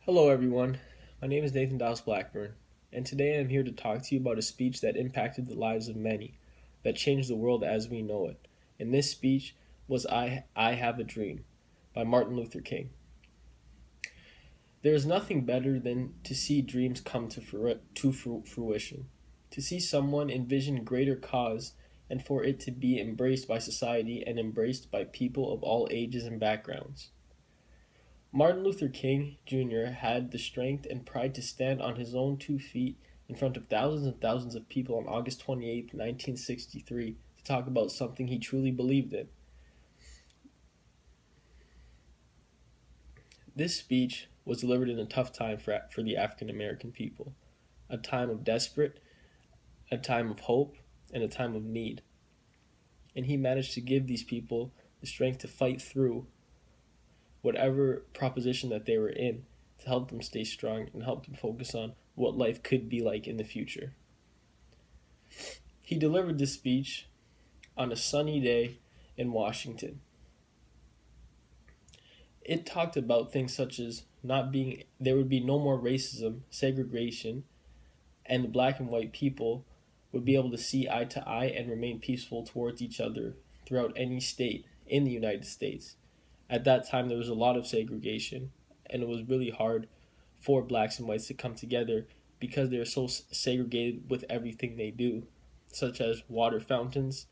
Hello, everyone. My name is Nathan Dowse Blackburn, and today I'm here to talk to you about a speech that impacted the lives of many, that changed the world as we know it. And this speech was I Have a Dream by Martin Luther King. There is nothing better than to see dreams come to fruition, to see someone envision greater cause and for it to be embraced by society and embraced by people of all ages and backgrounds. Martin Luther King Jr. had the strength and pride to stand on his own 2 feet in front of thousands and thousands of people on August 28, 1963, to talk about something he truly believed in. This speech was delivered in a tough time for the African American people, a time of desperate, a time of hope, and a time of need. And he managed to give these people the strength to fight through whatever proposition that they were in to help them stay strong and help them focus on what life could be like in the future. He delivered this speech on a sunny day in Washington. It talked about things such as there would be no more racism, segregation, and the black and white people would be able to see eye to eye and remain peaceful towards each other throughout any state in the United States. At that time, there was a lot of segregation, and it was really hard for blacks and whites to come together because they are so segregated with everything they do, such as water fountains,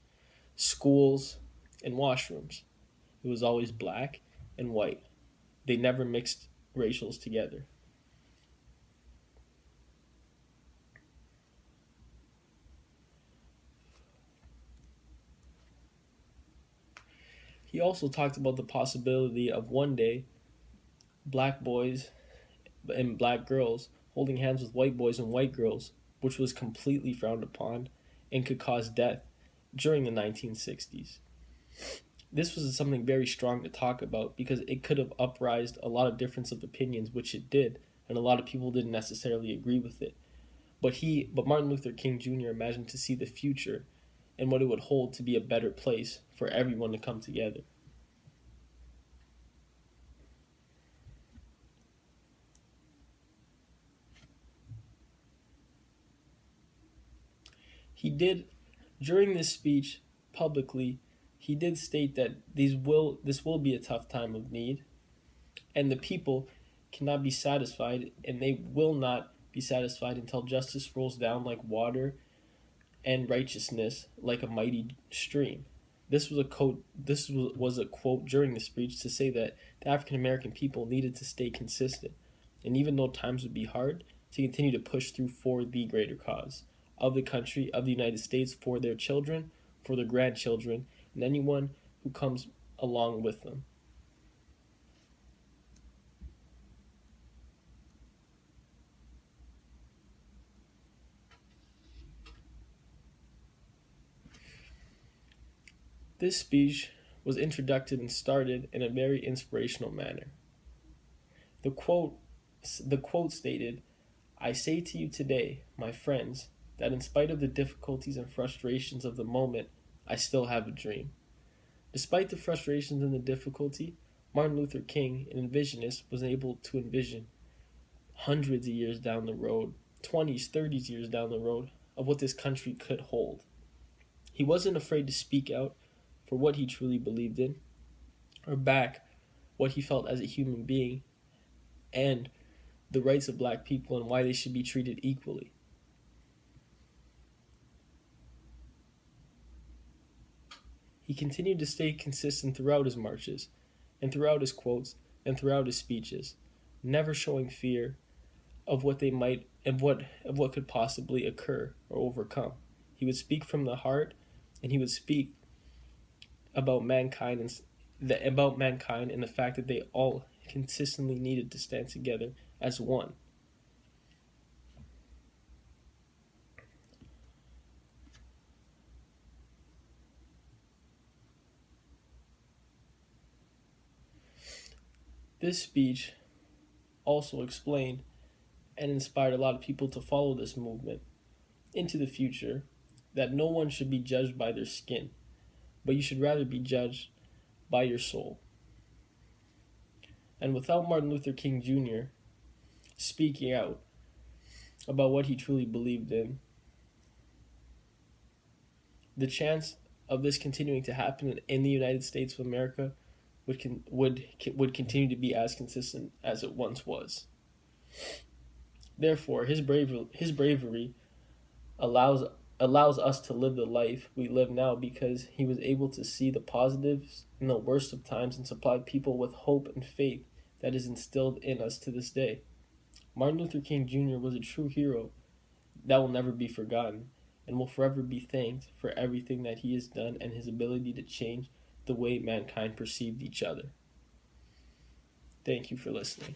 schools, and washrooms. It was always black and white. They never mixed racials together. He also talked about the possibility of one day black boys and black girls holding hands with white boys and white girls, which was completely frowned upon and could cause death during the 1960s. This was something very strong to talk about because it could have uprised a lot of difference of opinions, which it did, and a lot of people didn't necessarily agree with it. But Martin Luther King Jr. imagined to see the future and what it would hold to be a better place for everyone to come together. He did, during this speech publicly, he did state that this will be a tough time of need, and the people cannot be satisfied, and they will not be satisfied until justice rolls down like water and righteousness like a mighty stream. This was a quote. This was a quote during the speech to say that the African American people needed to stay consistent, and even though times would be hard, to continue to push through for the greater cause of the country, of the United States, for their children, for their grandchildren, and anyone who comes along with them. This speech was introduced and started in a very inspirational manner. The quote, the quote stated, "I say to you today, my friends, that in spite of the difficulties and frustrations of the moment, I still have a dream." Despite the frustrations and the difficulty, Martin Luther King, an envisionist, was able to envision hundreds of years down the road, 20s, 30s years down the road, of what this country could hold. He wasn't afraid to speak out for what he truly believed in, or back what he felt as a human being, and the rights of black people and why they should be treated equally. He continued to stay consistent throughout his marches, and throughout his quotes, and throughout his speeches, never showing fear of what they might of what could possibly occur or overcome. He would speak from the heart, and he would speak about mankind and the fact that they all consistently needed to stand together as one. This speech also explained and inspired a lot of people to follow this movement into the future, that no one should be judged by their skin, but you should rather be judged by your soul. And without Martin Luther King Jr., speaking out about what he truly believed in. The chance of this continuing to happen in the United States of America would continue to be as consistent as it once was. Therefore, his bravery allows allows us to live the life we live now because he was able to see the positives in the worst of times and supply people with hope and faith that is instilled in us to this day. Martin Luther King Jr. was a true hero that will never be forgotten and will forever be thanked for everything that he has done and his ability to change the way mankind perceived each other. Thank you for listening.